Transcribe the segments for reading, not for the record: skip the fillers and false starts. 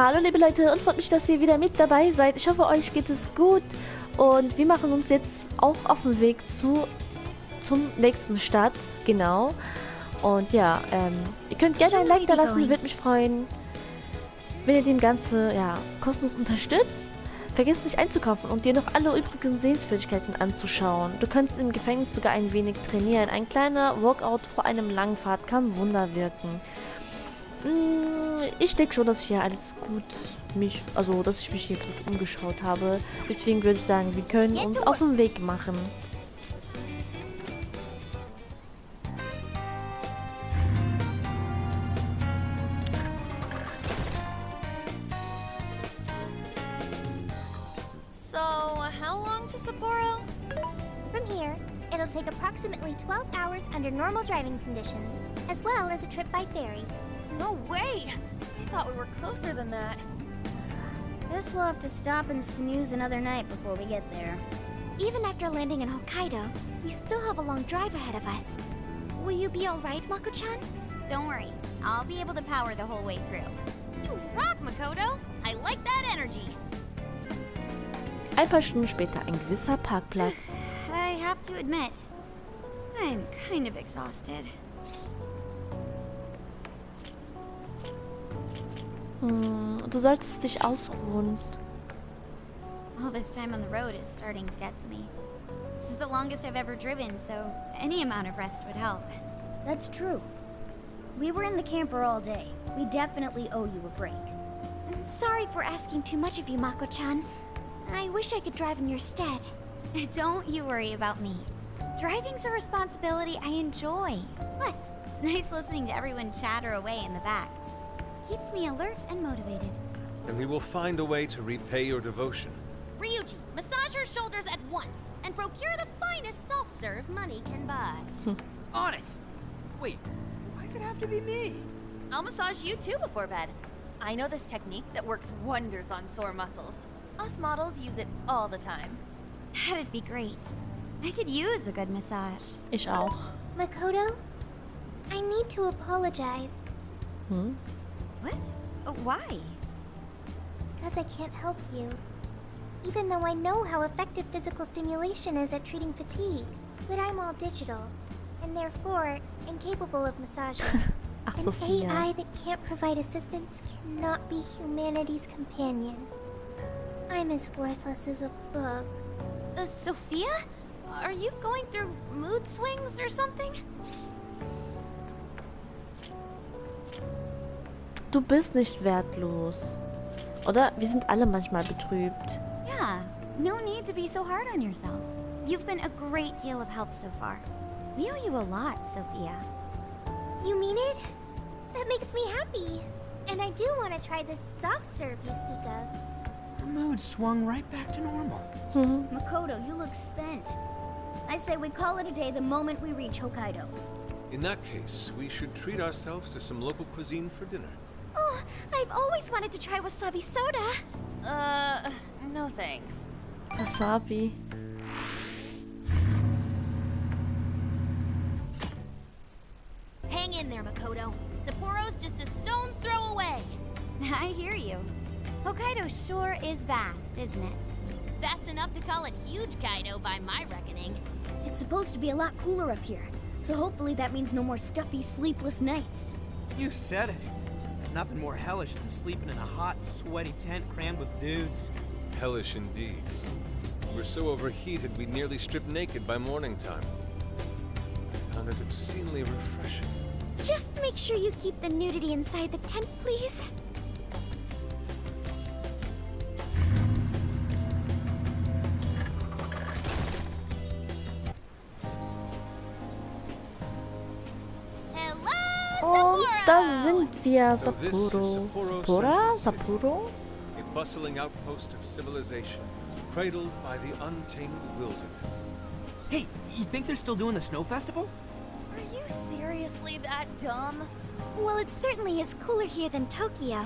Hallo liebe Leute und freut mich, dass ihr wieder mit dabei seid. Ich hoffe, euch geht es gut und wir machen uns jetzt auch auf den Weg zum nächsten Stadt, genau. Und ja, ihr könnt gerne ein Like da lassen, würde mich freuen, wenn ihr dem Ganze kostenlos unterstützt. Vergesst nicht einzukaufen und dir noch alle übrigen Sehenswürdigkeiten anzuschauen. Du kannst im Gefängnis sogar ein wenig trainieren. Ein kleiner Workout vor einem langen Fahrt kann Wunder wirken. Ich denke schon, dass ich hier alles gut dass ich mich hier gut umgeschaut habe. Deswegen würde ich sagen, wir können uns auf den Weg machen. So, how long to Sapporo? From here, it'll take approximately 12 hours under normal driving conditions, as well as a trip by ferry. No way! I thought we were closer than that. Guess we'll have to stop and snooze another night before we get there. Even after landing in Hokkaido, we still have a long drive ahead of us. Will you be alright, Mako-chan? Don't worry, I'll be able to power the whole way through. You rock, Makoto! I like that energy! Ein paar Stunden später ein gewisser Parkplatz. I have to admit, I'm kind of exhausted. Du solltest dich ausruhen. All this time on the road is starting to get to me. This is the longest I've ever driven, so any amount of rest would help. That's true. We were in the camper all day. We definitely owe you a break. Sorry for asking too much of you, Mako-chan. I wish I could drive in your stead. Don't you worry about me. Driving's a responsibility I enjoy. Plus, it's nice listening to everyone chatter away in the back. Keeps me alert and motivated. And we will find a way to repay your devotion. Ryuji, massage her shoulders at once and procure the finest self-serve money can buy. On it! Wait, why does it have to be me? I'll massage you too before bed. I know this technique that works wonders on sore muscles. Us models use it all the time. That'd be great. I could use a good massage. Ich auch. Makoto, I need to apologize. What? Why? Because I can't help you. Even though I know how effective physical stimulation is at treating fatigue. But I'm all digital, and therefore incapable of massaging. Ach, An Sophia. AI that can't provide assistance cannot be humanity's companion. I'm as worthless as a bug. Sophia? Are you going through mood swings or something? Du bist nicht wertlos. Oder? Wir sind alle manchmal betrübt. Yeah, no need to be so hard on yourself. You've been a great deal of help so far. We owe you a lot, Sophia. You mean it? That makes me happy. And I do want to try this soft serve you speak of. Her mood swung right back to normal. Makoto, you look spent. I say we call it a day the moment we reach Hokkaido. In that case, we should treat ourselves to some local cuisine for dinner. Oh, I've always wanted to try wasabi soda. No thanks. Wasabi. Hang in there, Makoto. Sapporo's just a stone's throw away. I hear you. Hokkaido sure is vast, isn't it? Fast enough to call it huge Kaido by my reckoning. It's supposed to be a lot cooler up here, so hopefully that means no more stuffy, sleepless nights. You said it. There's nothing more hellish than sleeping in a hot, sweaty tent crammed with dudes. Hellish indeed. We're so overheated we nearly stripped naked by morning time. I found it obscenely refreshing. Just make sure you keep the nudity inside the tent, please. Und da sind wir, So this is Sapporo. Sapporo Central City. Sapporo? A bustling outpost of civilization, cradled by the untamed wilderness. Hey, you think they're still doing the snow festival? Are you seriously that dumb? Well, it certainly is cooler here than Tokyo.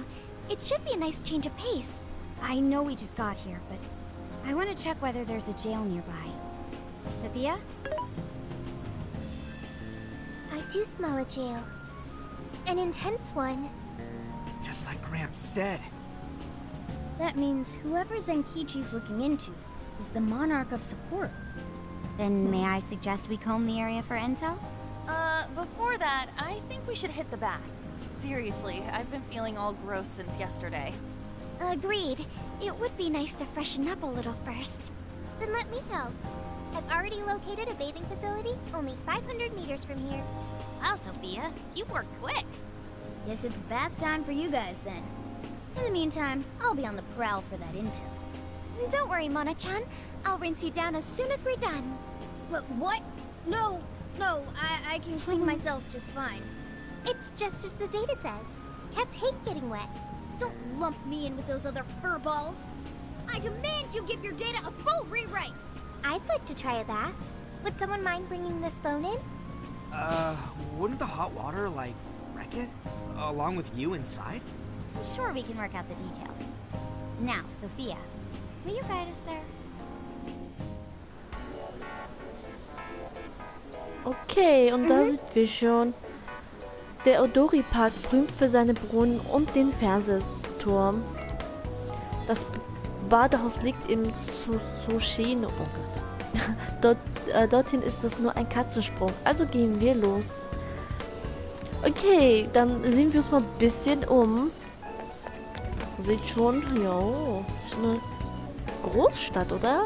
It should be a nice change of pace. I know we just got here, but I want to check whether there's a jail nearby. Sophia? I do smell a jail. An intense one. Just like Gramps said. That means whoever Zenkichi's looking into is the monarch of Sapporo. Then may I suggest we comb the area for intel? Before that, I think we should hit the bath. Seriously, I've been feeling all gross since yesterday. Agreed. It would be nice to freshen up a little first. Then let me help. I've already located a bathing facility only 500 meters from here. Wow, Sophia, you work quick. Guess it's bath time for you guys then. In the meantime, I'll be on the prowl for that intel. Don't worry, Mona-chan. I'll rinse you down as soon as we're done. What? No, I can clean myself just fine. It's just as the data says. Cats hate getting wet. Don't lump me in with those other furballs. I demand you give your data a full rewrite. I'd like to try a bath. Would someone mind bringing this phone in? Wouldn't the hot water, like, wreck it? Along with you inside? I'm sure we can work out the details. Now, Sophia, will you guide us there? Okay, und da sind wir schon. Der Odori-Park berühmt für seine Brunnen und den Fernsehturm. Das Badehaus liegt im Tsushino. Oh Gott. Dorthin ist es nur ein Katzensprung. Also gehen wir los. Okay, dann sehen wir uns mal ein bisschen um. Sieht schon, ja, ist eine Großstadt, oder?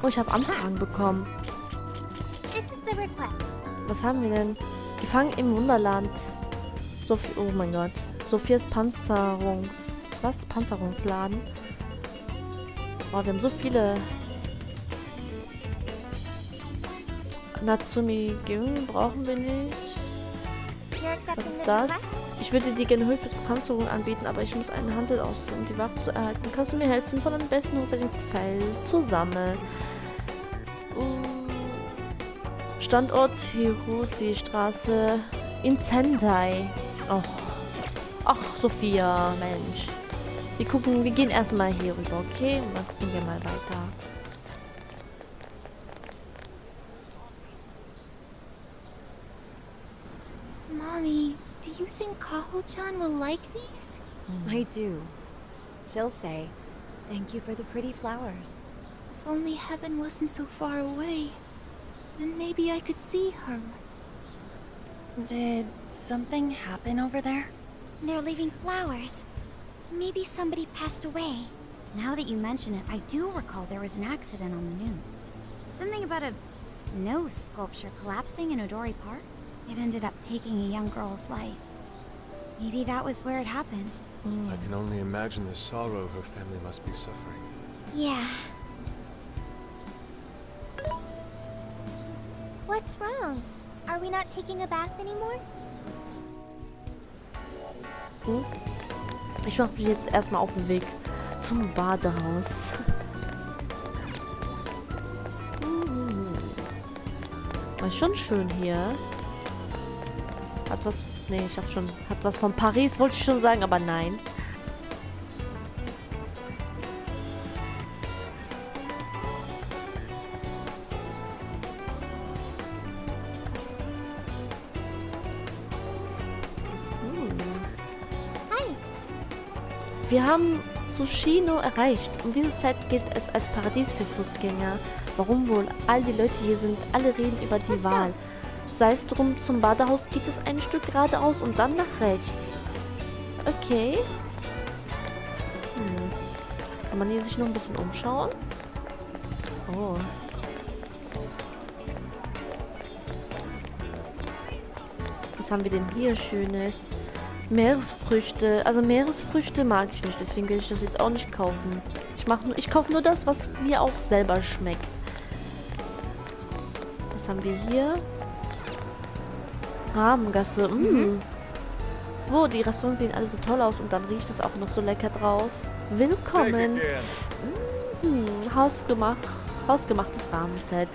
Oh, ich habe Anfragen bekommen. This is the request. Was haben wir denn? Gefangen im Wunderland. Sophie, oh mein Gott. Sophias Panzerungsladen. Oh, wir haben so viele. Natsumi Gyung brauchen wir nicht. You're accepting Was ist this das? request? Ich würde dir gerne Hilfe zur Panzerung anbieten, aber ich muss einen Handel ausführen, um die Waffe zu erhalten. Kannst du mir helfen, von den besten Hofe den Pfeil zu sammeln? Standort Hiroshi-Straße in Sendai. Och. Ach, Sophia, Mensch. Wir gehen erstmal hier rüber, okay? Und dann gucken wir mal weiter. Mommy, do you think Kaho-chan will like these? I do. She'll say, "Thank you for the pretty flowers." If only heaven wasn't so far away. Then maybe I could see her. Did something happen over there? They're leaving flowers. Maybe somebody passed away. Now that you mention it, I do recall there was an accident on the news. Something about a snow sculpture collapsing in Odori Park. It ended up taking a young girl's life. Maybe that was where it happened. I can only imagine the sorrow her family must be suffering. Yeah. What's wrong? Are we not taking a bath anymore? Ich mache mich jetzt erstmal auf den Weg zum Badehaus. Ist schon schön hier. Hat was... Nee, ich hab schon... Hat was von Paris, wollte ich schon sagen, aber nein. Wir haben Tsushino erreicht. Um diese Zeit gilt es als Paradies für Fußgänger. Warum wohl? All die Leute hier sind, alle reden über die Wahl. Sei es drum, zum Badehaus geht es ein Stück geradeaus und dann nach rechts. Okay. Kann man hier sich noch ein bisschen umschauen? Oh. Was haben wir denn hier Schönes? Meeresfrüchte. Also Meeresfrüchte mag ich nicht, deswegen will ich das jetzt auch nicht kaufen. Ich kaufe nur das, was mir auch selber schmeckt. Was haben wir hier? Rahmengasse. Wo? Die Restaurants sehen alle so toll aus und dann riecht es auch noch so lecker drauf. Willkommen. Hausgemachtes Rahmenset.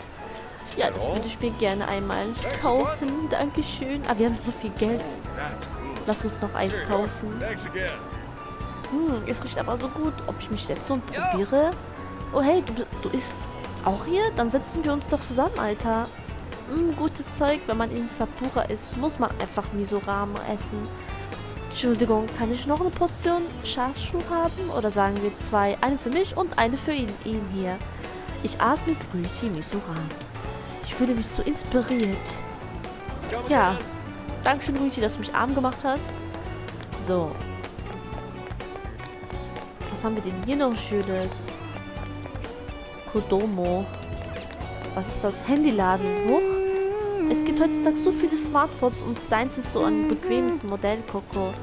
Ja, das würde ich mir gerne einmal kaufen. Dankeschön. Ah, wir haben so viel Geld. Lass uns noch eins kaufen. Es riecht aber so gut. Ob ich mich setze und probiere? Oh, hey, du isst auch hier? Dann setzen wir uns doch zusammen, Alter. Gutes Zeug, wenn man in Sapporo ist. Muss man einfach Miso-Ramen essen. Entschuldigung, kann ich noch eine Portion Schafschuh haben? Oder sagen wir 2? Eine für mich und eine für ihn hier. Ich aß mit Rüchi Misura. Ich fühle mich so inspiriert. Ja. Dankeschön, Rüchi, dass du mich arm gemacht hast. So. Was haben wir denn hier noch Schönes? Kodomo. Was ist das? Handyladen. Hoch. Es gibt heutzutage so viele Smartphones und deins ist so ein bequemes Modell, Coco.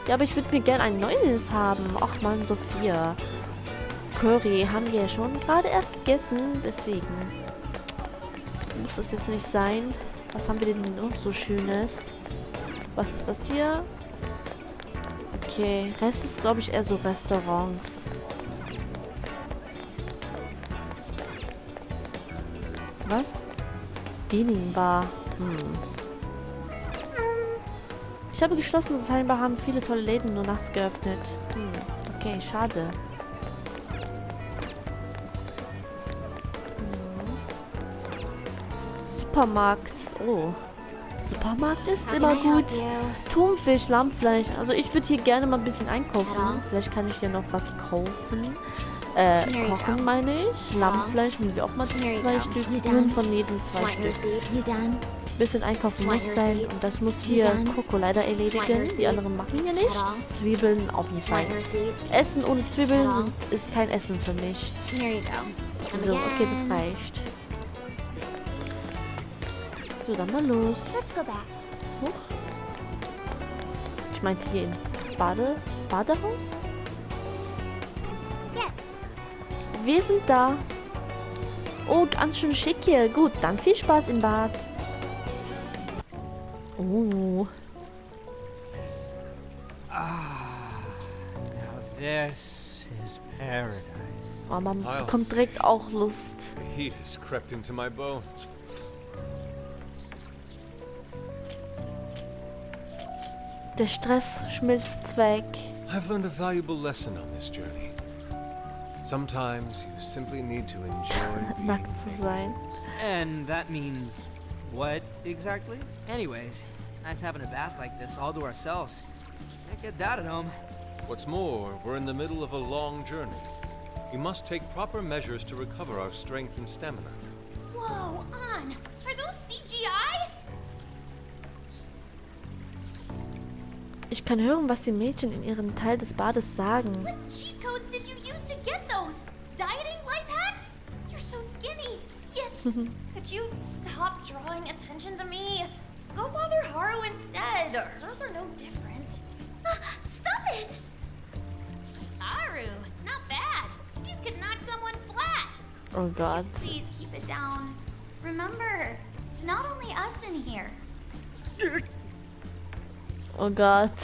Ja, aber ich würde mir gerne ein neues haben. Ach man, Sophia. Curry haben wir ja schon gerade erst gegessen. Deswegen muss das jetzt nicht sein. Was haben wir denn noch so Schönes? Was ist das hier? Okay, Rest ist, glaube ich, eher so Restaurants. Was? Dining Bar. Ich habe geschlossen, scheinbar haben viele tolle Läden nur nachts geöffnet. Okay, schade. Supermarkt. Oh. Supermarkt ist immer gut. Thunfisch, Lammfleisch. Also ich würde hier gerne mal ein bisschen einkaufen. Vielleicht kann ich hier noch was kaufen. Kochen meine ich. Lammfleisch nehmen wir auch mal 2 Stück. Huhn von jedem 2 Stück. Bisschen einkaufen muss sein. Und das muss hier Coco leider erledigen. Die anderen machen hier nichts. Zwiebeln auf jeden Fall. Essen ohne Zwiebeln ist kein Essen für mich. So, okay, das reicht. So, dann mal los. Hoch. Ich meinte hier ins Badehaus. Wir sind da. Oh, ganz schön schick hier. Gut, dann viel Spaß im Bad. Oh. Now this is paradise. Oh, man bekommt direkt auch Lust. The heat has crept into my bones. Der Stress schmilzt weg. I've learned a valuable lesson on this journey. Sometimes you simply need to enjoy Nackt zu sein. And that means what exactly? Anyways, it's nice having a bath like this all to ourselves. Can't get that at home. What's more, we're in the middle of a long journey. We must take proper measures to recover our strength and stamina. Whoa, An! Are those CGI? Ich kann hören, was die Mädchen in ihrem Teil des Bades sagen. What cheat codes did you use to get those? Dieting life hacks? You're so skinny. Yeah. Could you stop drawing attention to me? Go bother Haru instead. Hers are no different. Stop it! Haru, not bad. These could knock someone flat. Oh Gott. Please keep it down. Remember, it's not only us in here. Oh Gott.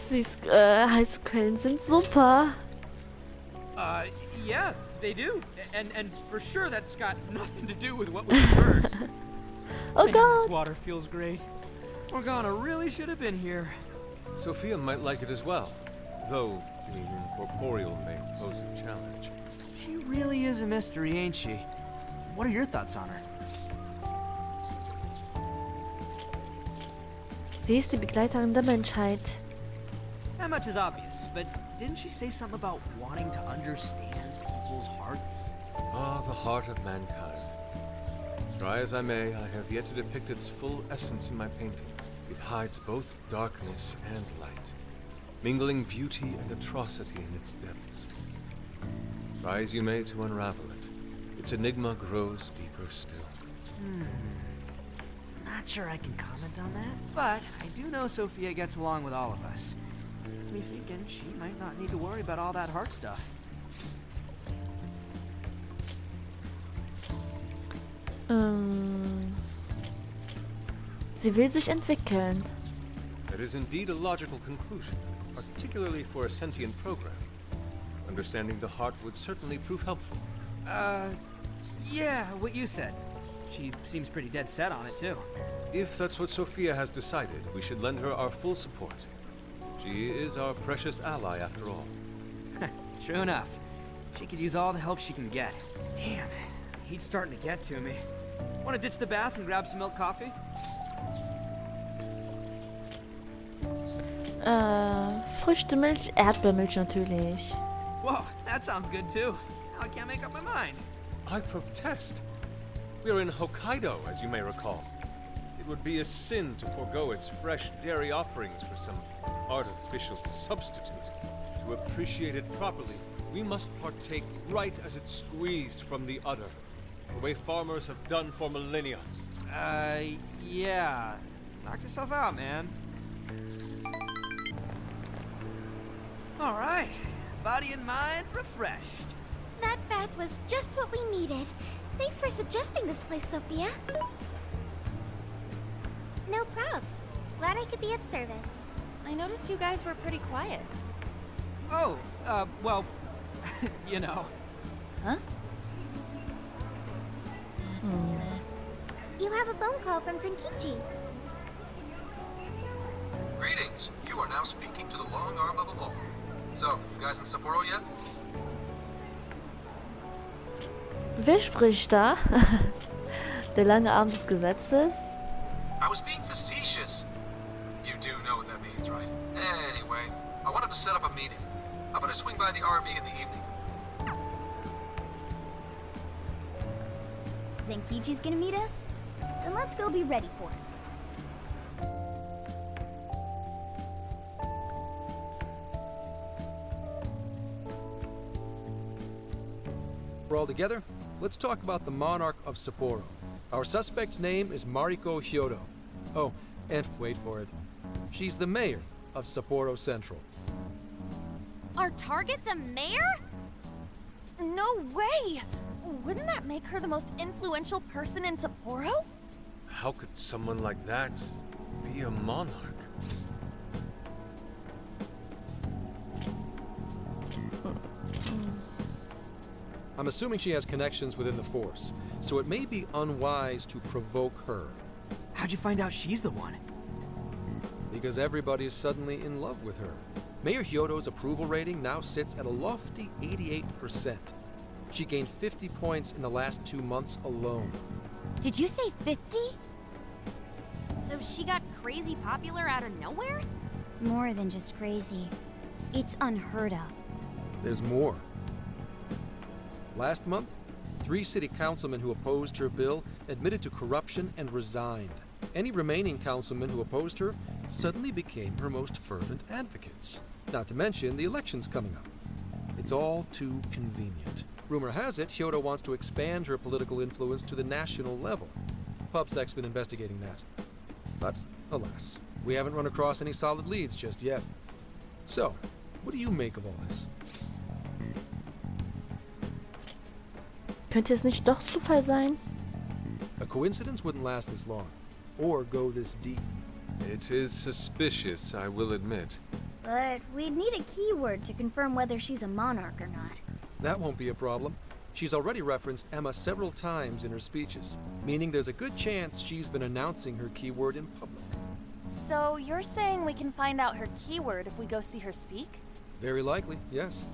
Heißquellen sind super. Yeah, they do. And for sure that's got nothing to do with what we just heard. Oh Man, Gott. this water feels great. Morgana really should have been here. Sophia might like it as well, though being incorporeal may pose a challenge. She really is a mystery, ain't she? What are your thoughts on her? Sie ist die Begleiterin der Menschheit. That much is obvious, but didn't she say something about wanting to understand people's hearts? Ah, the heart of mankind. Try as I may, I have yet to depict its full essence in my paintings. It hides both darkness and light, mingling beauty and atrocity in its depths. Try as you may to unravel it, its enigma grows deeper still. Not sure I can comment on that, but I do know Sophia gets along with all of us. Gets me thinking she might not need to worry about all that heart stuff. Sie will sich entwickeln. That is indeed a logical conclusion, particularly for a sentient program. Understanding the heart would certainly prove helpful. Yeah, what you said. She seems pretty dead set on it, too. If that's what Sophia has decided, we should lend her our full support. She is our precious ally, after all. True enough. She could use all the help she can get. Damn, heat's starting to get to me. Want to ditch the bath and grab some milk coffee? Früchtemilch, Erdbeermilch natürlich. Whoa, that sounds good too. Now I can't make up my mind. I protest. We are in Hokkaido, as you may recall. It would be a sin to forego its fresh dairy offerings for some artificial substitute. To appreciate it properly, we must partake right as it's squeezed from the udder, the way farmers have done for millennia. Yeah. Knock yourself out, man. All right. Body and mind refreshed. That bath was just what we needed. Thanks for suggesting this place, Sophia. No prob. Glad I could be of service. I noticed you guys were pretty quiet. Oh, well, you know. Huh? You have a phone call from Zenkichi. Greetings. You are now speaking to the long arm of a ball. So, you guys in Sapporo yet? Wer spricht da? Der lange Arm des Gesetzes. I was being facetious. You do know what that means, right? Anyway, I wanted to set up a meeting. How about I swing by the RV in the evening? Zenkichi's gonna meet us? Then let's go be ready for it. We're all together? Let's talk about the monarch of Sapporo. Our suspect's name is Mariko Hyodo. Oh, and wait for it. She's the mayor of Sapporo Central. Our target's a mayor? No way! Wouldn't that make her the most influential person in Sapporo? How could someone like that be a monarch? I'm assuming she has connections within the force, so it may be unwise to provoke her. How'd you find out she's the one? Because everybody's suddenly in love with her. Mayor Hyodo's approval rating now sits at a lofty 88%. She gained 50 points in the last 2 months alone. Did you say 50? So she got crazy popular out of nowhere? It's more than just crazy. It's unheard of. There's more. Last month, 3 city councilmen who opposed her bill admitted to corruption and resigned. Any remaining councilmen who opposed her suddenly became her most fervent advocates. Not to mention the elections coming up. It's all too convenient. Rumor has it, Hyodo wants to expand her political influence to the national level. PubSec's been investigating that. But, alas, we haven't run across any solid leads just yet. So, what do you make of all this? Könnte es nicht doch Zufall sein? A coincidence wouldn't last this long, or go this deep. It is suspicious, I will admit. But we'd need a keyword to confirm whether she's a monarch or not. That won't be a problem. She's already referenced Emma several times in her speeches, meaning there's a good chance she's been announcing her keyword in public. So you're saying we can find out her keyword if we go see her speak? Very likely, yes.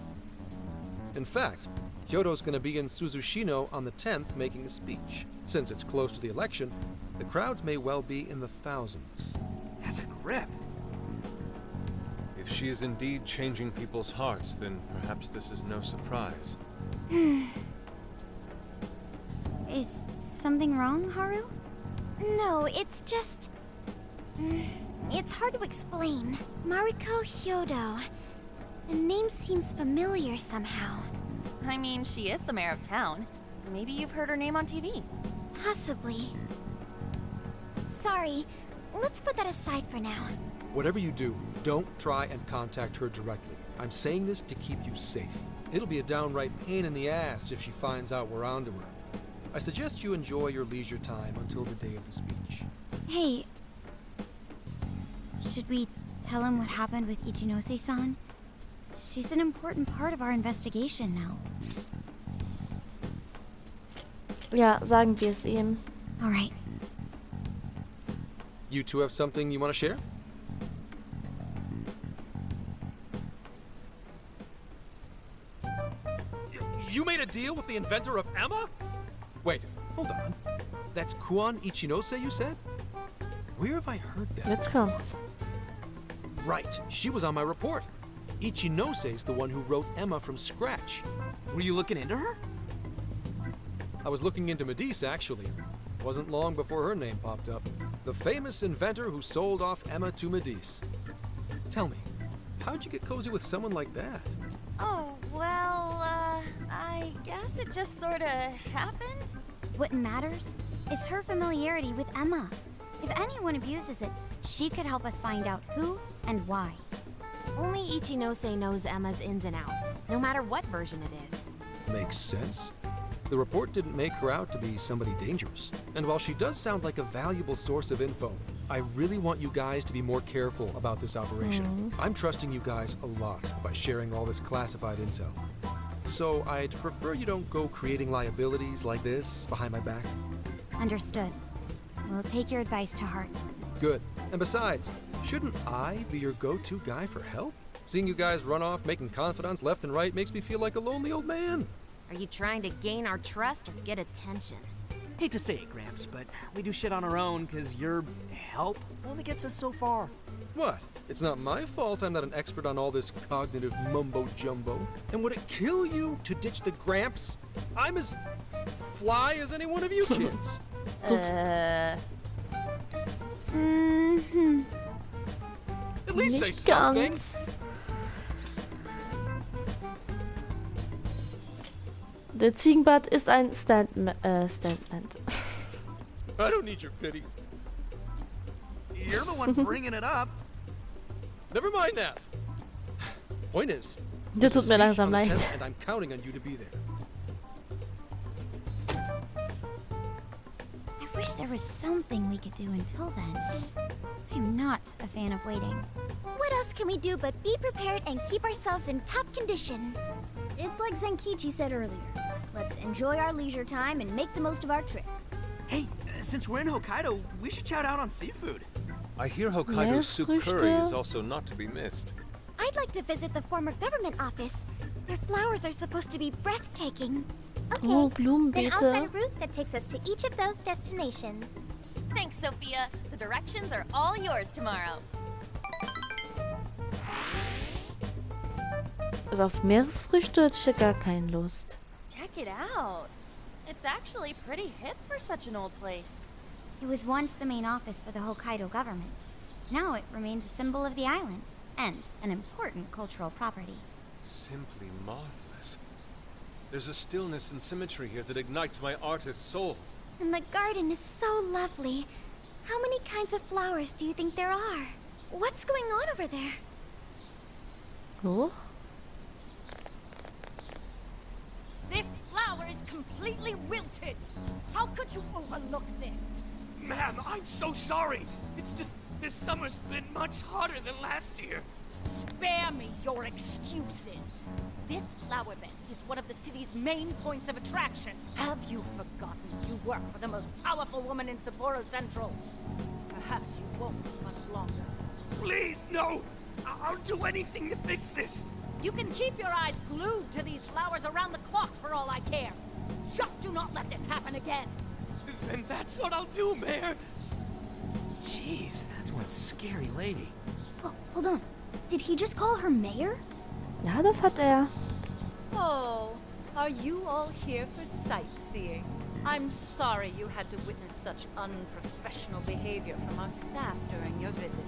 In fact, Hyodo's going to be in Suzushino on the 10th making a speech. Since it's close to the election, the crowds may well be in the thousands. That's a grip. If she is indeed changing people's hearts, then perhaps this is no surprise. Is something wrong, Haru? No, it's just... It's hard to explain. Mariko Hyodo. The name seems familiar somehow. I mean, she is the mayor of town. Maybe you've heard her name on TV. Possibly. Sorry, let's put that aside for now. Whatever you do, don't try and contact her directly. I'm saying this to keep you safe. It'll be a downright pain in the ass if she finds out we're onto her. I suggest you enjoy your leisure time until the day of the speech. Hey, should we tell him what happened with Ichinose-san? She's an important part of our investigation now. Ja, sagen wir es ihm. All right. You two have something you want to share? You made a deal with the inventor of Emma? Wait, hold on. That's Kuan Ichinose, you said? Where have I heard that? Jetzt kommt's. Right, she was on my report. Ichinose is the one who wrote Emma from scratch. Were you looking into her? I was looking into Medice, actually. Wasn't long before her name popped up. The famous inventor who sold off Emma to Medice. Tell me, how'd you get cozy with someone like that? Oh, well, I guess it just sorta happened. What matters is her familiarity with Emma. If anyone abuses it, she could help us find out who and why. Only Ichinose knows Emma's ins and outs, no matter what version it is. Makes sense. The report didn't make her out to be somebody dangerous. And while she does sound like a valuable source of info, I really want you guys to be more careful about this operation. I'm trusting you guys a lot by sharing all this classified intel. So I'd prefer you don't go creating liabilities like this behind my back. Understood. We'll take your advice to heart. Good. And besides, shouldn't I be your go-to guy for help? Seeing you guys run off making confidants left and right makes me feel like a lonely old man. Are you trying to gain our trust or get attention? Hate to say it, Gramps, but we do shit on our own because your help only gets us so far. What? It's not my fault I'm not an expert on all this cognitive mumbo-jumbo. And would it kill you to ditch the Gramps? I'm as fly as any one of you kids. At least say Nicht something. ganz. Der Ziegenbart ist ein Statement. I don't need your pity. You're the one bringing it up. Never mind that. Point is, Das there's tut a mir speech langsam on the leid. 10th, and I'm counting on you to be there. I wish there was something we could do until then. I'm not a fan of waiting. What else can we do but be prepared and keep ourselves in top condition? It's like Zenkichi said earlier. Let's enjoy our leisure time and make the most of our trip. Hey, since we're in Hokkaido, we should shout out on seafood. I hear Hokkaido soup curry Meeresfrüchte. is also not to be missed. I'd like to visit the former government office. Their flowers are supposed to be breathtaking. Okay, Oh, then I'll set a Blumenbeete. route that takes us to each of those destinations. Thanks, Sophia. The directions are all yours tomorrow. Also auf Meeresfrüchte hatte ich ja gar keine Lust. Check it out. It's actually pretty hip for such an old place. It was once the main office for the Hokkaido government. Now it remains a symbol of the island and an important cultural property. Simply marvelous. There's a stillness and symmetry here that ignites my artist's soul. And the garden is so lovely. How many kinds of flowers do you think there are? What's going on over there? Oh? This flower is completely wilted. How could you overlook this? Ma'am, I'm so sorry. It's just this summer's been much hotter than last year. Spare me your excuses. This flower bed is one of the city's main points of attraction. Have you forgotten you work for the most powerful woman in Sapporo Central? Perhaps you won't be much longer. Please, no! I'll do anything to fix this. You can keep your eyes glued to these flowers around the clock for all I care. Just do not let this happen again. And that's what I'll do, Mayor. Jeez, that's one scary lady. Oh, hold on. Did he just call her mayor? Ja, das hat er. Oh, are you all here for sightseeing? I'm sorry you had to witness such unprofessional behavior from our staff during your visit.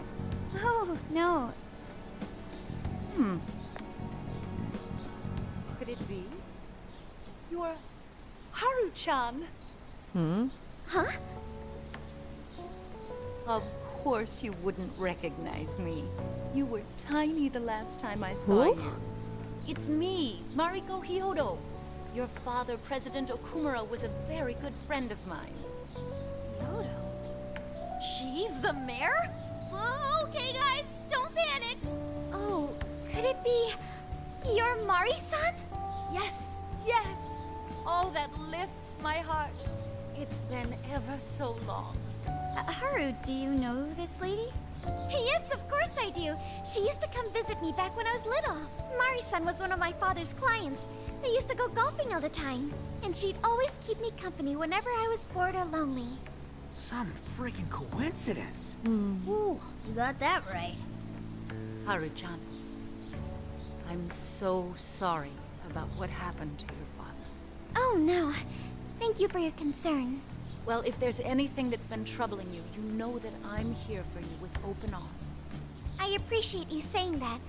Oh, no. Could it be? You're Haru-chan? Huh? Of course you wouldn't recognize me. You were tiny the last time I saw Who? you. It's me, Mariko Hyodo. Your father, President Okumura, was a very good friend of mine. Hyodo? She's the mayor? Okay, guys, don't panic. Oh, could it be your Mari-san? Yes, yes. Oh, that lifts my heart. It's been ever so long. Haru, do you know this lady? Yes, of course I do. She used to come visit me back when I was little. Mari-san was one of my father's clients. I used to go golfing all the time, and she'd always keep me company whenever I was bored or lonely. Some freaking coincidence. Ooh, you got that right. Haru-chan, I'm so sorry about what happened to your father. Oh no, thank you for your concern. Well, if there's anything that's been troubling you, you know that I'm here for you with open arms. I appreciate you saying that,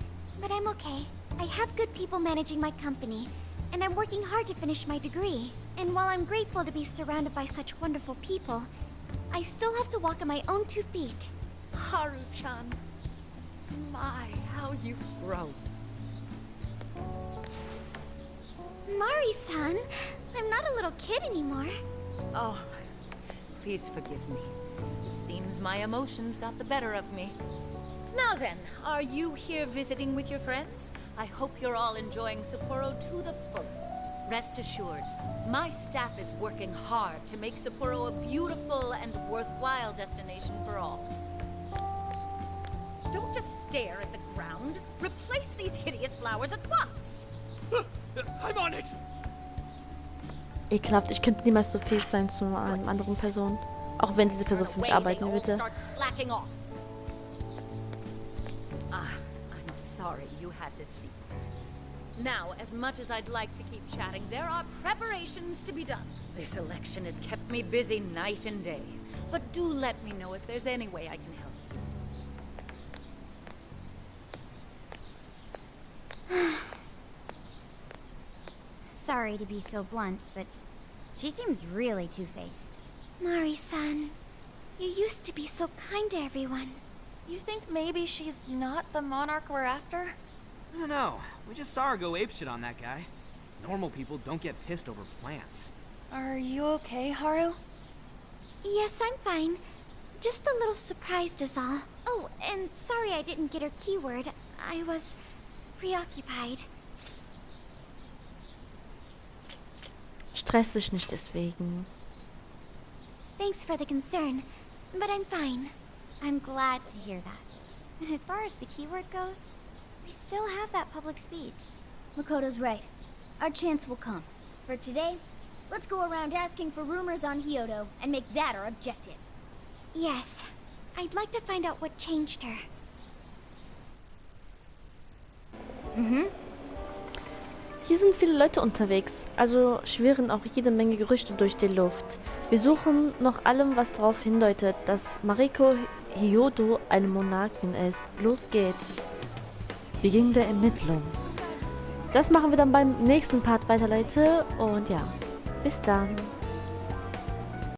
but I'm okay. I have good people managing my company, and I'm working hard to finish my degree. And while I'm grateful to be surrounded by such wonderful people, I still have to walk on my own 2 feet. Haru-chan, my, how you've grown. Mari-san, I'm not a little kid anymore. Oh, please forgive me. It seems my emotions got the better of me. Now then, are you here visiting with your friends? I hope you're all enjoying Sapporo to the fullest. Rest assured, my staff is working hard to make Sapporo a beautiful and worthwhile destination for all. Don't just stare at the ground. Replace these hideous flowers at once. I'm on it! Ekelhaft, ich könnte niemals so fähig sein zu einer anderen Person. Auch wenn diese Person für mich arbeiten würde. I'm sorry you had to see it. Now, as much as I'd like to keep chatting, there are preparations to be done. This election has kept me busy night and day. But do let me know if there's any way I can help you. Sorry to be so blunt, but she seems really two-faced. Mari-san, you used to be so kind to everyone. You think maybe she's not the monarch we're after? I don't know. We just saw her go apeshit on that guy. Normal people don't get pissed over plants. Are you okay, Haru? Yes, I'm fine. Just a little surprised is all. Oh, and sorry I didn't get her keyword. I was preoccupied. Stress dich nicht deswegen. Thanks for the concern, but I'm fine. I'm glad to hear that. And as far as the keyword goes, we still have that public speech. Makoto's right. Our chance will come. For today, let's go around asking for rumors on Hyodo and make that our objective. Yes, I'd like to find out what changed her. Hier sind viele Leute unterwegs, also schwirren auch jede Menge Gerüchte durch die Luft. Wir suchen nach allem, was darauf hindeutet, dass Mariko Hyodo eine Monarchin ist. Los geht's. Beginn der Ermittlung. Das machen wir dann beim nächsten Part weiter, Leute. Und ja, bis dann.